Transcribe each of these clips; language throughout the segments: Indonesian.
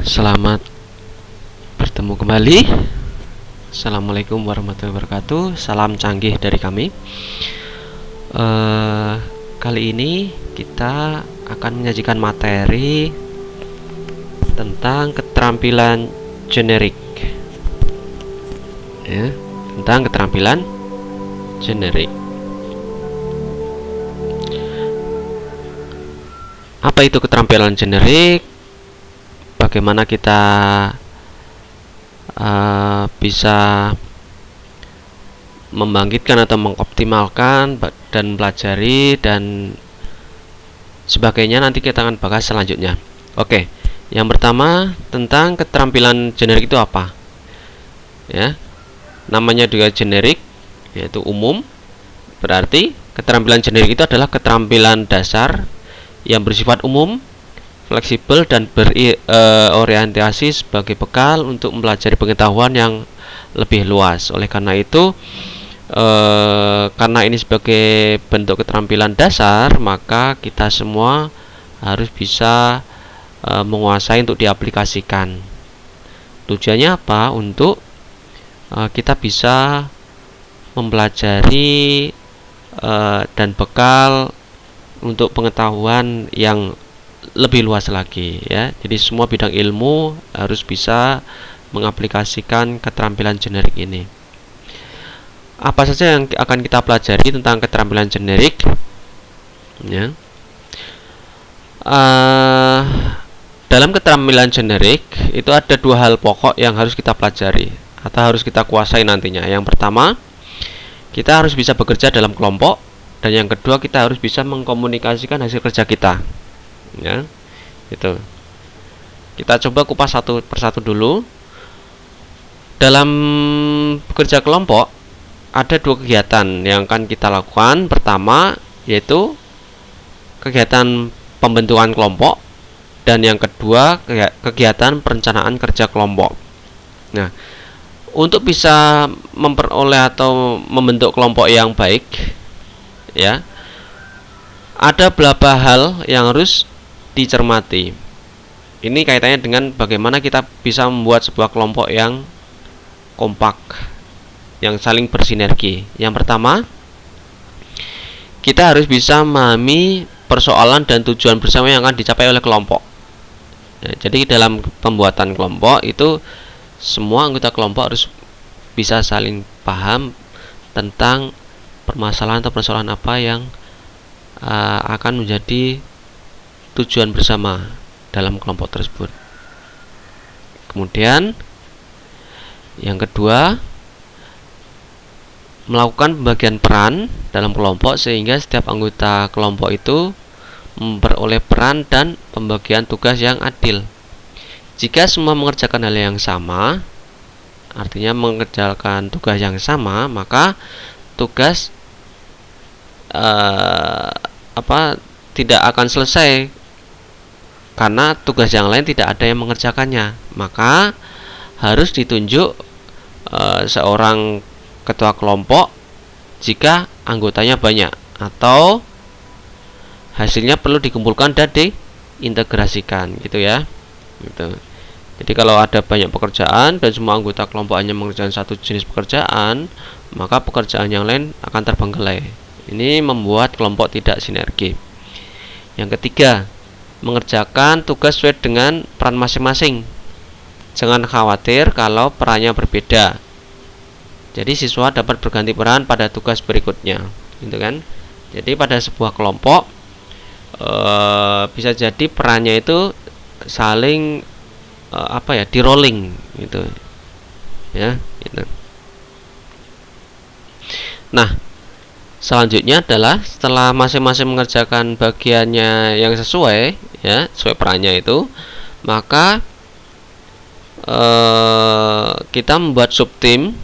Selamat bertemu kembali. Assalamualaikum warahmatullahi wabarakatuh. Salam canggih dari kami. Kali ini kita akan menyajikan materi tentang keterampilan generik. Ya, tentang keterampilan generik. Apa itu keterampilan generik? Bagaimana kita bisa membangkitkan atau mengoptimalkan dan pelajari dan sebagainya, nanti kita akan bahas selanjutnya. Oke, yang pertama tentang keterampilan generik itu apa? Ya, namanya juga generik, yaitu umum. Berarti keterampilan generik itu adalah keterampilan dasar yang bersifat umum, fleksibel, dan berorientasi sebagai bekal untuk mempelajari pengetahuan yang lebih luas. Oleh karena itu, karena ini sebagai bentuk keterampilan dasar, maka kita semua harus bisa menguasai untuk diaplikasikan. Tujuannya apa? Untuk kita bisa mempelajari dan bekal untuk pengetahuan yang lebih luas lagi, ya. Jadi semua bidang ilmu harus bisa mengaplikasikan keterampilan generik ini. Apa saja yang akan kita pelajari tentang keterampilan generik? Ya. Dalam keterampilan generik itu ada dua hal pokok yang harus kita pelajari atau harus kita kuasai nantinya. Yang pertama, kita harus bisa bekerja dalam kelompok, dan yang kedua, kita harus bisa mengkomunikasikan hasil kerja kita. Ya, itu. Kita coba kupas satu persatu dulu. Dalam bekerja kelompok ada dua kegiatan yang akan kita lakukan. Pertama yaitu kegiatan pembentukan kelompok, dan yang kedua kegiatan perencanaan kerja kelompok. Nah, untuk bisa memperoleh atau membentuk kelompok yang baik, ya, ada beberapa hal yang harus dicermati. Ini kaitannya dengan bagaimana kita bisa membuat sebuah kelompok yang kompak, yang saling bersinergi. Yang pertama, kita harus bisa memahami persoalan dan tujuan bersama yang akan dicapai oleh kelompok. Ya, jadi dalam pembuatan kelompok itu semua anggota kelompok harus bisa saling paham tentang permasalahan atau persoalan apa yang akan menjadi tujuan bersama dalam kelompok tersebut. Kemudian yang kedua, melakukan pembagian peran dalam kelompok sehingga setiap anggota kelompok itu memperoleh peran dan pembagian tugas yang adil. Jika semua mengerjakan hal yang sama, artinya mengerjakan tugas yang sama, maka tugas tidak akan selesai karena tugas yang lain tidak ada yang mengerjakannya. Maka harus ditunjuk seorang ketua kelompok jika anggotanya banyak, atau hasilnya perlu dikumpulkan dan diintegrasikan, gitu ya. Gitu. Jadi kalau ada banyak pekerjaan dan semua anggota kelompok hanya mengerjakan satu jenis pekerjaan, maka pekerjaan yang lain akan terbengkelai. Ini membuat kelompok tidak sinergi. Yang ketiga, mengerjakan tugas sesuai dengan peran masing-masing. Jangan khawatir kalau perannya berbeda. Jadi siswa dapat berganti peran pada tugas berikutnya, gitu kan? Jadi pada sebuah kelompok bisa jadi perannya itu saling di rolling, gitu. Ya, gitu. Nah, selanjutnya adalah setelah masing-masing mengerjakan bagiannya yang sesuai, ya, sesuai perannya itu, maka kita membuat subtim.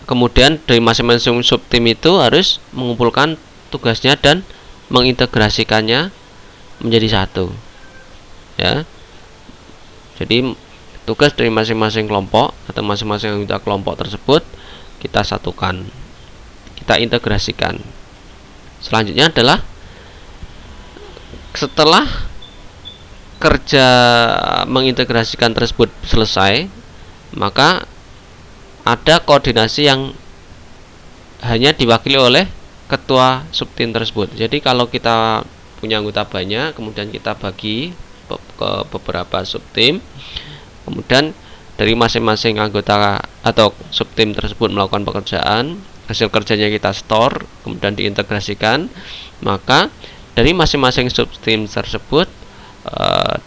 Kemudian dari masing-masing subtim itu harus mengumpulkan tugasnya dan mengintegrasikannya menjadi satu, ya. Jadi tugas dari masing-masing kelompok atau masing-masing anggota kelompok tersebut kita satukan, kita integrasikan. Selanjutnya adalah setelah kerja mengintegrasikan tersebut selesai, maka ada koordinasi yang hanya diwakili oleh ketua subtim tersebut. Jadi kalau kita punya anggota banyak, kemudian kita bagi ke beberapa subtim, kemudian dari masing-masing anggota atau subtim tersebut melakukan pekerjaan, hasil kerjanya kita store, kemudian diintegrasikan, maka dari masing-masing subtim tersebut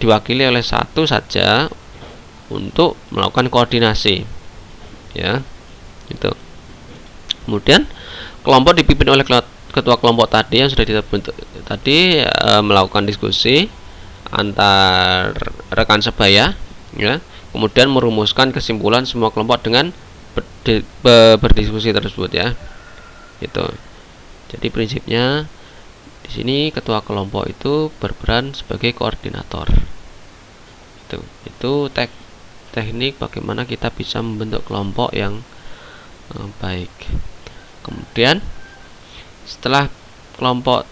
diwakili oleh satu saja untuk melakukan koordinasi, ya, itu. Kemudian kelompok dipimpin oleh ketua kelompok tadi yang sudah dibentuk tadi, melakukan diskusi antar rekan sebaya, ya, kemudian merumuskan kesimpulan semua kelompok dengan berdiskusi tersebut, ya, itu. Jadi prinsipnya di sini ketua kelompok itu berperan sebagai koordinator. Itu teknik bagaimana kita bisa membentuk kelompok yang baik. Kemudian setelah kelompok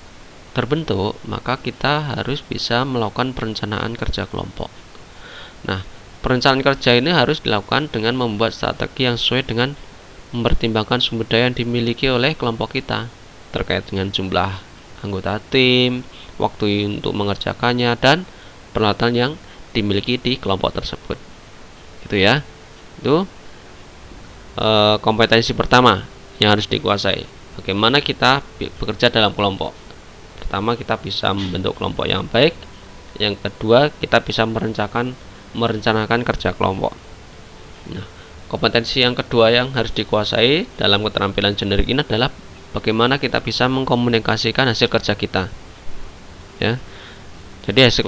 terbentuk, maka kita harus bisa melakukan perencanaan kerja kelompok. Nah, perencanaan kerja ini harus dilakukan dengan membuat strategi yang sesuai dengan mempertimbangkan sumber daya yang dimiliki oleh kelompok kita terkait dengan jumlah anggota tim, waktu untuk mengerjakannya, dan peralatan yang dimiliki di kelompok tersebut. Itu ya. Itu kompetensi pertama yang harus dikuasai. Bagaimana kita bekerja dalam kelompok. Pertama, kita bisa membentuk kelompok yang baik. Yang kedua, kita bisa merencanakan kerja kelompok. Nah, kompetensi yang kedua yang harus dikuasai dalam keterampilan generik ini adalah bagaimana kita bisa mengkomunikasikan hasil kerja kita, ya. Jadi hasil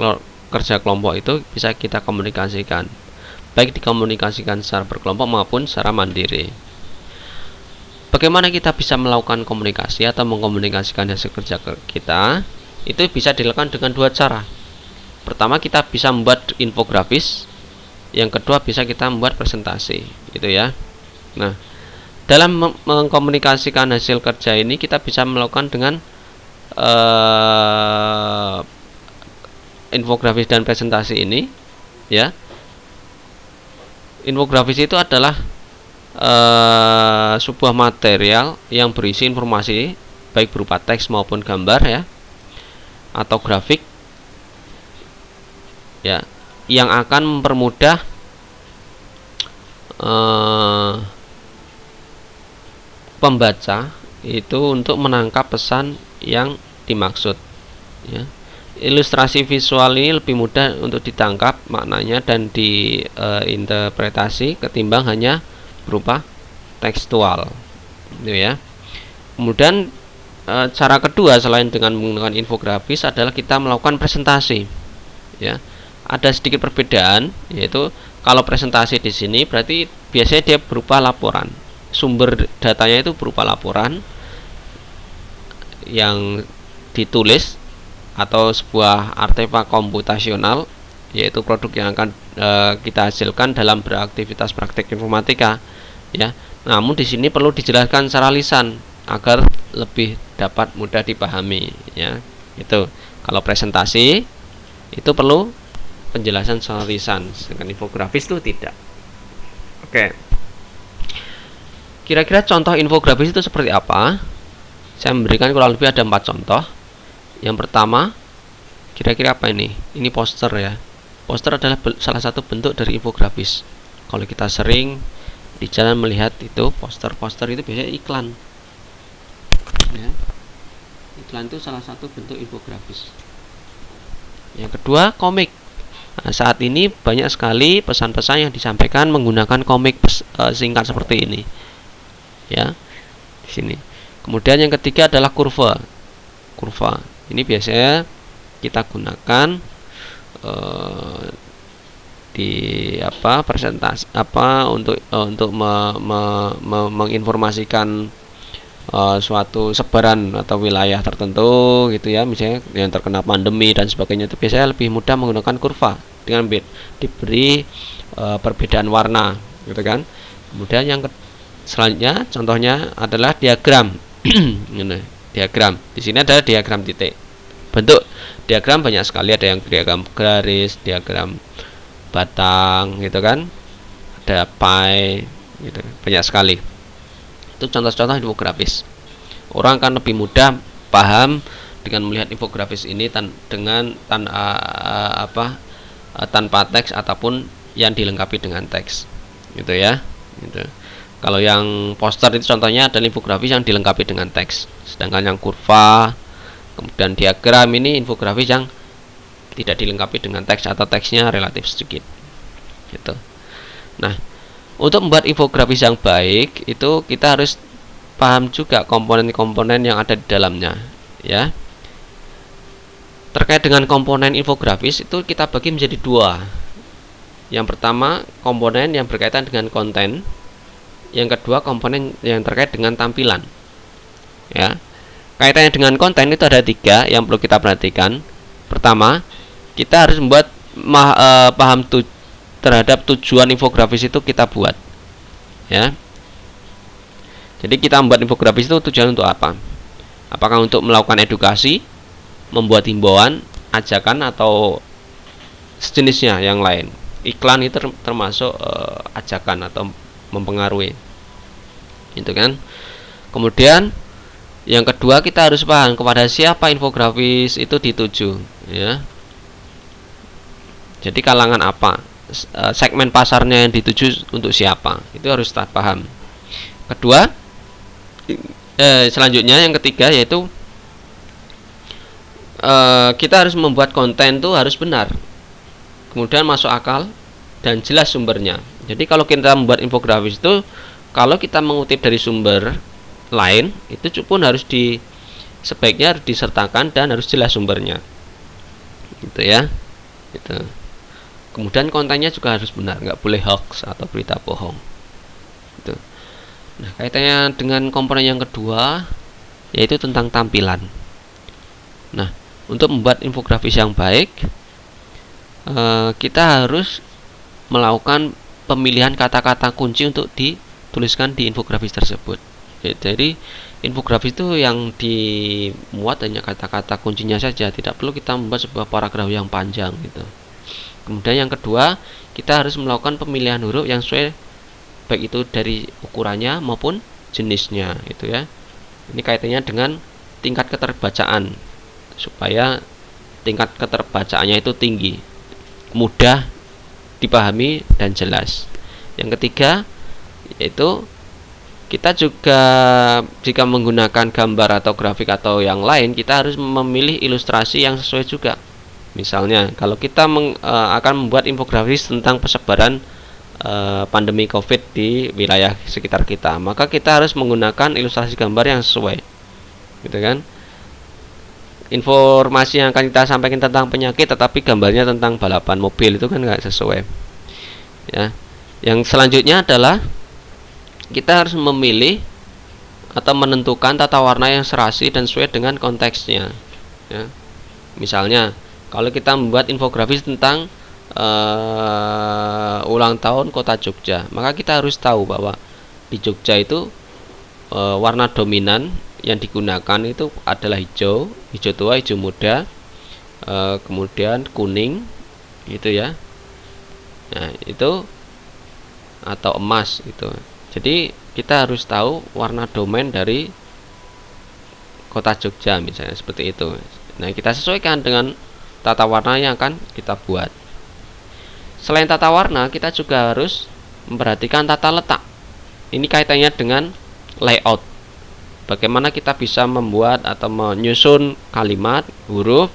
kerja kelompok itu bisa kita komunikasikan, baik dikomunikasikan secara berkelompok maupun secara mandiri. Bagaimana kita bisa melakukan komunikasi atau mengkomunikasikan hasil kerja kita? Itu bisa dilakukan dengan dua cara. Pertama, kita bisa membuat infografis. Yang kedua, bisa kita membuat presentasi, gitu ya. Nah, dalam mengkomunikasikan hasil kerja ini kita bisa melakukan dengan infografis dan presentasi ini, ya. Infografis itu adalah sebuah material yang berisi informasi baik berupa teks maupun gambar, ya, atau grafik, ya, yang akan mempermudah pembaca itu untuk menangkap pesan yang dimaksud, ya. Ilustrasi visual ini lebih mudah untuk ditangkap maknanya dan diinterpretasi ketimbang hanya berupa tekstual, gitu ya. Kemudian cara kedua selain dengan menggunakan infografis adalah kita melakukan presentasi, ya. Ada sedikit perbedaan, yaitu kalau presentasi di sini berarti biasanya dia berupa laporan, sumber datanya itu berupa laporan yang ditulis atau sebuah artefak komputasional, yaitu produk yang akan kita hasilkan dalam beraktivitas praktik informatika, ya. Namun di sini perlu dijelaskan secara lisan agar lebih dapat mudah dipahami, ya. Itu kalau presentasi itu perlu penjelasan secara lisan, sedangkan infografis itu tidak. Oke. Kira-kira contoh infografis itu seperti apa? Saya memberikan kurang lebih ada 4 contoh. Yang pertama, kira-kira apa ini? Ini poster, ya. Poster adalah salah satu bentuk dari infografis. Kalau kita sering di jalan melihat itu poster-poster itu biasanya iklan, ya. Iklan itu salah satu bentuk infografis. Yang kedua, komik. Nah, saat ini banyak sekali pesan-pesan yang disampaikan menggunakan komik singkat seperti ini, ya, di sini. Kemudian yang ketiga adalah kurva. Kurva ini biasanya kita gunakan di presentasi untuk menginformasikan suatu sebaran atau wilayah tertentu, gitu ya, misalnya yang terkena pandemi dan sebagainya. Itu biasanya lebih mudah menggunakan kurva dengan diberi perbedaan warna, gitu kan. Kemudian yang selanjutnya contohnya adalah diagram. Diagram di sini ada diagram titik Bentuk diagram banyak sekali, ada yang diagram garis, diagram batang gitu kan, ada pie gitu, banyak sekali. Itu contoh-contoh infografis. Orang akan lebih mudah paham dengan melihat infografis ini tanpa teks ataupun yang dilengkapi dengan teks gitu ya gitu. Kalau yang poster itu contohnya adalah infografis yang dilengkapi dengan teks, sedangkan yang kurva kemudian diagram ini infografis yang tidak dilengkapi dengan teks atau teksnya relatif sedikit gitu. Nah, untuk membuat infografis yang baik itu kita harus paham juga komponen-komponen yang ada di dalamnya ya. Terkait dengan komponen infografis itu kita bagi menjadi dua. Yang pertama komponen yang berkaitan dengan konten, yang kedua komponen yang terkait dengan tampilan ya. Kaitannya dengan konten itu ada tiga yang perlu kita perhatikan. Pertama, kita harus membuat paham terhadap tujuan infografis itu kita buat ya. Jadi kita membuat infografis itu tujuan untuk apa? Apakah untuk melakukan edukasi, membuat himbauan, ajakan, atau sejenisnya yang lain? Iklan itu termasuk ajakan atau mempengaruhi itu kan. Kemudian yang kedua, kita harus paham kepada siapa infografis itu dituju ya. Jadi kalangan apa, segmen pasarnya yang dituju untuk siapa, itu harus kita paham. Kedua, selanjutnya yang ketiga yaitu kita harus membuat konten itu harus benar, kemudian masuk akal dan jelas sumbernya. Jadi kalau kita membuat infografis itu, kalau kita mengutip dari sumber lain itu pun sebaiknya harus disertakan dan harus jelas sumbernya gitu ya gitu. Kemudian kontennya juga harus benar, nggak boleh hoax atau berita bohong gitu. Nah, kaitannya dengan komponen yang kedua yaitu tentang tampilan. Nah, untuk membuat infografis yang baik kita harus melakukan pemilihan kata-kata kunci untuk dituliskan di infografis tersebut. Jadi infografis itu yang dimuat hanya kata-kata kuncinya saja, tidak perlu kita membuat sebuah paragraf yang panjang gitu. Kemudian yang kedua, kita harus melakukan pemilihan huruf yang sesuai, baik itu dari ukurannya maupun jenisnya gitu ya. Ini kaitannya dengan tingkat keterbacaan, supaya tingkat keterbacaannya itu tinggi, mudah dipahami dan jelas. Yang ketiga yaitu kita juga jika menggunakan gambar atau grafik atau yang lain, kita harus memilih ilustrasi yang sesuai juga. Misalnya kalau kita akan membuat infografis tentang persebaran pandemi COVID di wilayah sekitar kita, maka kita harus menggunakan ilustrasi gambar yang sesuai gitu kan. Informasi yang akan kita sampaikan tentang penyakit tetapi gambarnya tentang balapan mobil, itu kan nggak sesuai ya. Yang selanjutnya adalah kita harus memilih atau menentukan tata warna yang serasi dan sesuai dengan konteksnya ya. Misalnya kalau kita membuat infografis tentang ulang tahun kota Jogja, maka kita harus tahu bahwa di Jogja itu warna dominan yang digunakan itu adalah hijau tua, hijau muda, kemudian kuning gitu ya. Nah, itu atau emas itu. Jadi kita harus tahu warna domain dari kota Jogja misalnya seperti itu. Nah, kita sesuaikan dengan tata warna yang akan kita buat. Selain tata warna, kita juga harus memperhatikan tata letak. Ini kaitannya dengan layout. Bagaimana kita bisa membuat atau menyusun kalimat, huruf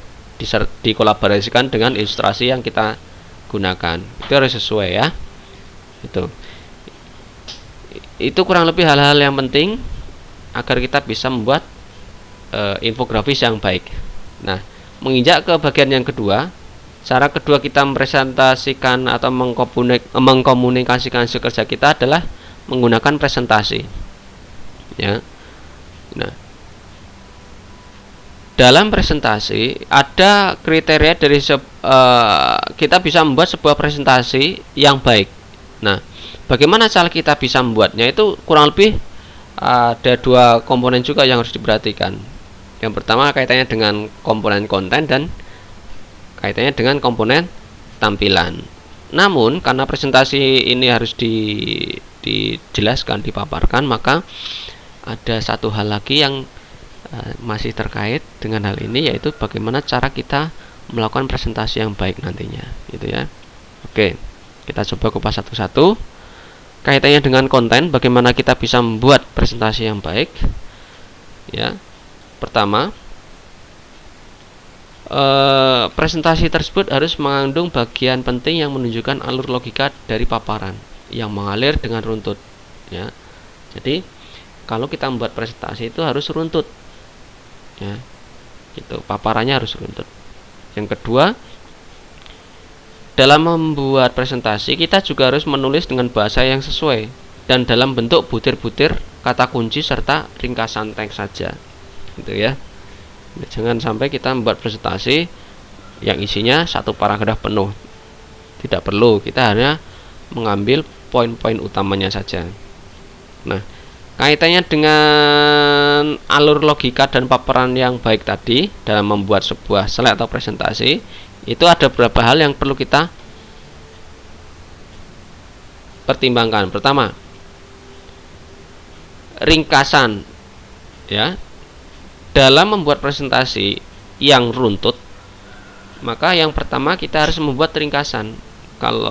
dikolaborasikan dengan ilustrasi yang kita gunakan. Itu harus sesuai ya. Itu kurang lebih hal-hal yang penting agar kita bisa membuat infografis yang baik. Nah, menginjak ke bagian yang kedua, cara kedua kita mempresentasikan atau mengkomunikasikan hasil kerja kita adalah menggunakan presentasi. Ya. Nah, dalam presentasi ada kriteria dari kita bisa membuat sebuah presentasi yang baik. Nah, bagaimana cara kita bisa membuatnya, itu kurang lebih ada dua komponen juga yang harus diperhatikan. Yang pertama kaitannya dengan komponen konten dan kaitannya dengan komponen tampilan. Namun karena presentasi ini harus dijelaskan, dipaparkan, maka ada satu hal lagi yang masih terkait dengan hal ini, yaitu bagaimana cara kita melakukan presentasi yang baik nantinya, gitu ya. Oke, kita coba kupas satu-satu. Kaitannya dengan konten, bagaimana kita bisa membuat presentasi yang baik. Ya, pertama, presentasi tersebut harus mengandung bagian penting yang menunjukkan alur logika dari paparan yang mengalir dengan runtut. Ya, jadi kalau kita membuat presentasi itu harus runtut. Ya, gitu. Paparannya harus runtut. Yang kedua, dalam membuat presentasi kita juga harus menulis dengan bahasa yang sesuai dan dalam bentuk butir-butir kata kunci serta ringkasan teks saja, gitu ya. Jangan sampai kita membuat presentasi yang isinya satu paragraf penuh. Tidak perlu, kita hanya mengambil poin-poin utamanya saja. Nah, kaitannya dengan alur logika dan paparan yang baik tadi dalam membuat sebuah slide atau presentasi, itu ada beberapa hal yang perlu kita pertimbangkan. Pertama, ringkasan. Ya, dalam membuat presentasi yang runtut, maka yang pertama kita harus membuat ringkasan,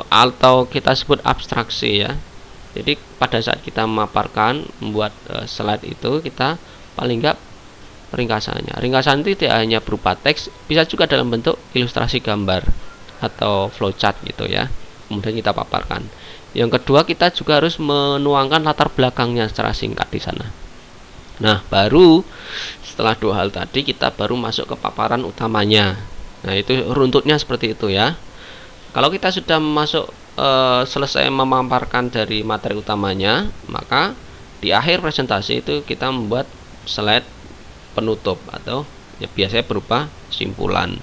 atau kita sebut abstraksi, ya. Jadi pada saat kita memaparkan, membuat slide itu, kita paling enggak ringkasannya. Ringkasan itu tidak hanya berupa teks, bisa juga dalam bentuk ilustrasi gambar atau flowchart, gitu ya. Kemudian kita paparkan. Yang kedua, kita juga harus menuangkan latar belakangnya secara singkat di sana. Nah, baru setelah dua hal tadi kita baru masuk ke paparan utamanya. Nah, itu runtutnya seperti itu ya. Kalau kita sudah masuk selesai memaparkan dari materi utamanya, maka di akhir presentasi itu kita membuat slide penutup atau ya biasanya berupa simpulan.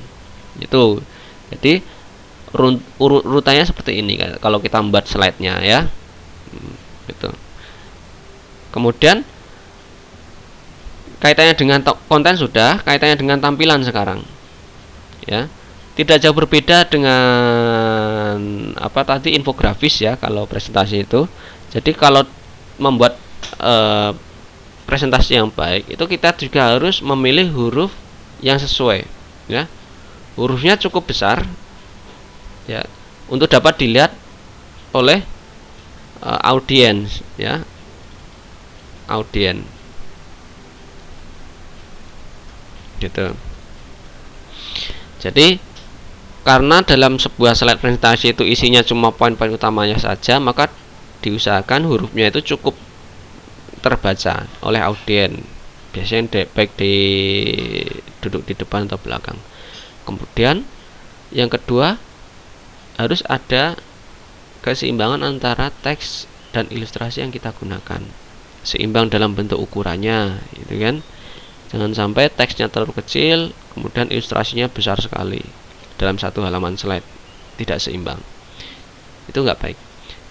Itu. Jadi urutannya seperti ini kalau kita membuat slide-nya, ya. Gitu. Kemudian kaitannya dengan konten sudah, kaitannya dengan tampilan sekarang. Ya. Tidak jauh berbeda dengan tadi infografis, ya, kalau presentasi itu. Jadi kalau membuat presentasi yang baik itu kita juga harus memilih huruf yang sesuai, ya. Hurufnya cukup besar, ya, untuk dapat dilihat oleh audiens, ya. Audiens. Gitu. Jadi karena dalam sebuah slide presentasi itu isinya cuma poin-poin utamanya saja, maka diusahakan hurufnya itu cukup terbaca oleh audiens, biasanya baik duduk di depan atau belakang. Kemudian yang kedua, harus ada keseimbangan antara teks dan ilustrasi yang kita gunakan, seimbang dalam bentuk ukurannya, gitu kan. Jangan sampai teksnya terlalu kecil kemudian ilustrasinya besar sekali dalam satu halaman slide, tidak seimbang, itu nggak baik.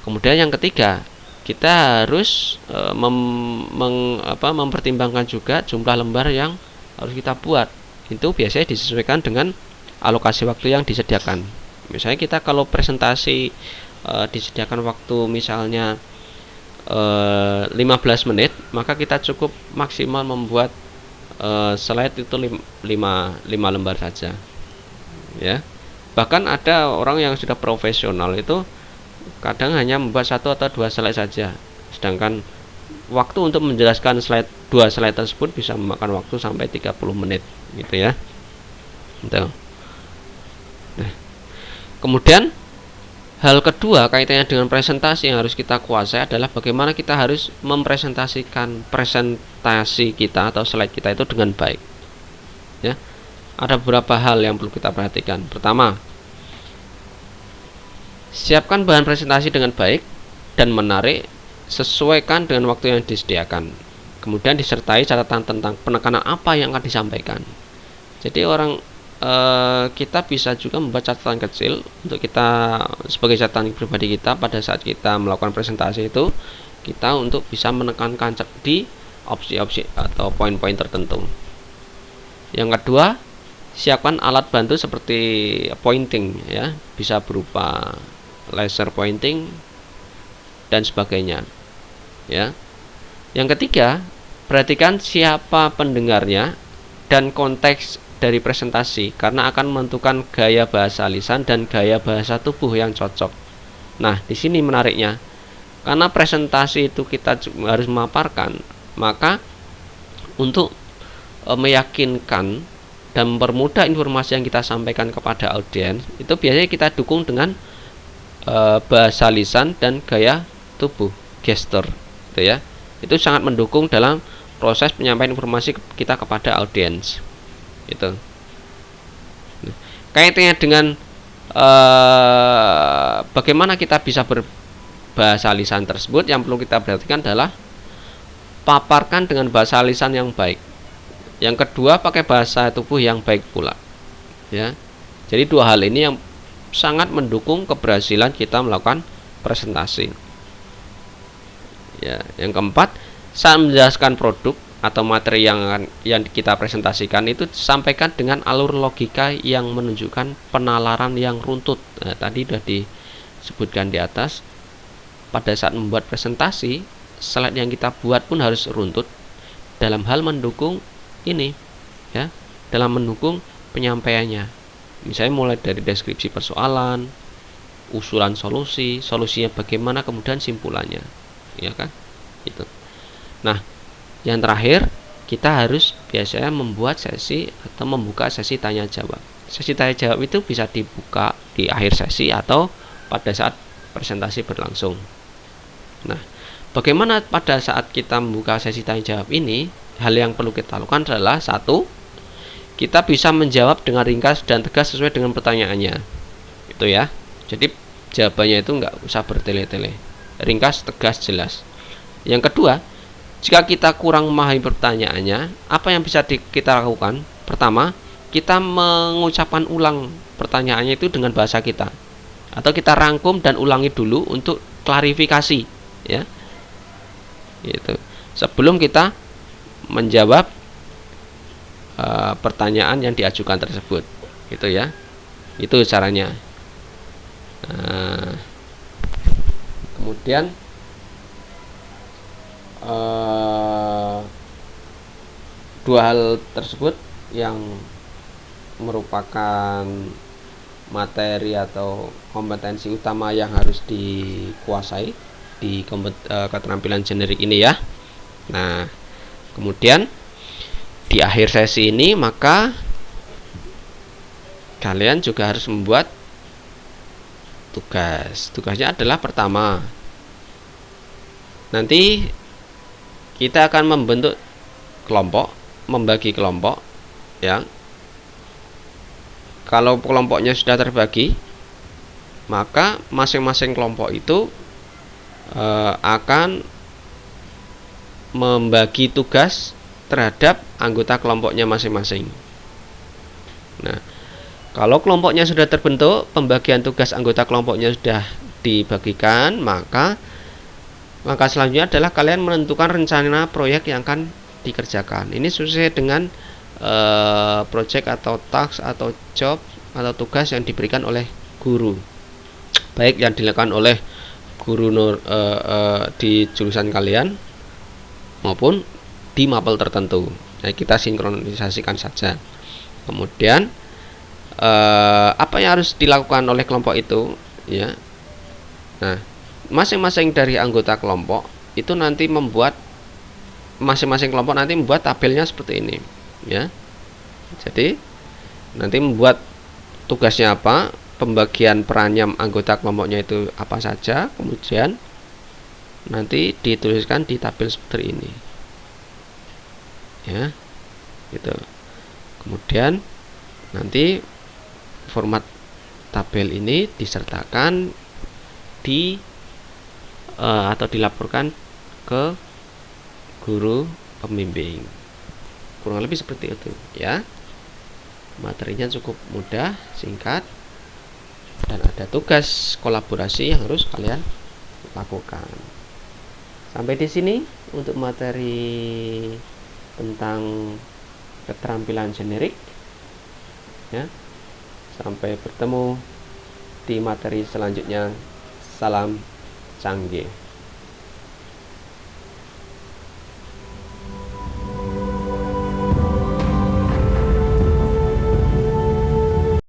Kemudian yang ketiga, kita harus mempertimbangkan juga jumlah lembar yang harus kita buat. Itu biasanya disesuaikan dengan alokasi waktu yang disediakan. Misalnya kita kalau presentasi disediakan waktu misalnya 15 menit, maka kita cukup maksimal membuat slide itu 5 lembar saja, ya. Bahkan ada orang yang sudah profesional itu kadang hanya membuat 1 atau 2 slide saja, sedangkan waktu untuk menjelaskan 2 slide tersebut bisa memakan waktu sampai 30 menit, gitu ya. Nah, kemudian hal kedua kaitannya dengan presentasi yang harus kita kuasai adalah bagaimana kita harus mempresentasikan presentasi kita atau slide kita itu dengan baik, ya. Ada beberapa hal yang perlu kita perhatikan. Pertama, siapkan bahan presentasi dengan baik dan menarik, sesuaikan dengan waktu yang disediakan. Kemudian disertai catatan tentang penekanan apa yang akan disampaikan. Jadi kita bisa juga membuat catatan kecil untuk kita sebagai catatan pribadi kita pada saat kita melakukan presentasi itu, kita untuk bisa menekankan di opsi-opsi atau poin-poin tertentu. Yang kedua, siapkan alat bantu seperti pointing ya, bisa berupa laser pointing dan sebagainya ya. Yang ketiga, perhatikan siapa pendengarnya dan konteks dari presentasi karena akan menentukan gaya bahasa lisan dan gaya bahasa tubuh yang cocok. Nah, di sini menariknya, karena presentasi itu kita harus memaparkan, maka untuk meyakinkan dan mempermudah informasi yang kita sampaikan kepada audiens, itu biasanya kita dukung dengan bahasa lisan dan gaya tubuh, gesture, gitu ya. Itu sangat mendukung dalam proses penyampaian informasi kita kepada audiens. Itu. Kaitannya dengan bagaimana kita bisa berbahasa lisan tersebut, yang perlu kita perhatikan adalah paparkan dengan bahasa lisan yang baik. Yang kedua, pakai bahasa tubuh yang baik pula. Ya. Jadi dua hal ini yang sangat mendukung keberhasilan kita melakukan presentasi. Ya, yang keempat, saat menjelaskan produk atau materi yang kita presentasikan itu sampaikan dengan alur logika yang menunjukkan penalaran yang runtut. Nah, tadi sudah disebutkan di atas. Pada saat membuat presentasi, slide yang kita buat pun harus runtut dalam hal mendukung ini, ya, dalam mendukung penyampaiannya. Misalnya mulai dari deskripsi persoalan, usulan solusi, solusinya bagaimana, kemudian simpulannya. Ya kan, itu. Nah, yang terakhir, kita harus biasanya membuat sesi atau membuka sesi tanya jawab. Sesi tanya jawab itu bisa dibuka di akhir sesi atau pada saat presentasi berlangsung. Nah, bagaimana pada saat kita membuka sesi tanya jawab ini? Hal yang perlu kita lakukan adalah, satu, kita bisa menjawab dengan ringkas dan tegas sesuai dengan pertanyaannya. Itu ya. Jadi jawabannya itu nggak usah bertele-tele, ringkas, tegas, jelas. Yang kedua, jika kita kurang memahami pertanyaannya, apa yang bisa kita lakukan? Pertama, kita mengucapkan ulang pertanyaannya itu dengan bahasa kita, atau kita rangkum dan ulangi dulu untuk klarifikasi, ya. Gitu. Sebelum kita menjawab pertanyaan yang diajukan tersebut, gitu ya. Itu caranya. Kemudian dua hal tersebut yang merupakan materi atau kompetensi utama yang harus dikuasai di keterampilan generik ini ya. Nah, kemudian di akhir sesi ini maka kalian juga harus membuat tugas. Tugasnya adalah, pertama, nanti kita akan membentuk kelompok, membagi kelompok ya. Kalau kelompoknya sudah terbagi, maka masing-masing kelompok itu akan membagi tugas terhadap anggota kelompoknya masing-masing. Nah, kalau kelompoknya sudah terbentuk, pembagian tugas anggota kelompoknya sudah dibagikan, maka selanjutnya adalah kalian menentukan rencana proyek yang akan dikerjakan. Ini sesuai dengan project atau task atau job atau tugas yang diberikan oleh guru, baik yang dilakukan oleh guru di jurusan kalian maupun di mapel tertentu. Nah, kita sinkronisasikan saja. Kemudian apa yang harus dilakukan oleh kelompok itu ya. Nah, masing-masing dari anggota kelompok itu nanti membuat, masing-masing kelompok nanti membuat tabelnya seperti ini ya. Jadi nanti membuat tugasnya apa, pembagian perannya anggota kelompoknya itu apa saja, kemudian nanti dituliskan di tabel seperti ini ya, gitu. Kemudian nanti format tabel ini disertakan di atau dilaporkan ke guru pembimbing. Kurang lebih seperti itu ya. Materinya cukup mudah, singkat, dan ada tugas kolaborasi yang harus kalian lakukan. Sampai di sini untuk materi tentang keterampilan generik ya. Sampai bertemu di materi selanjutnya. Salam canggih.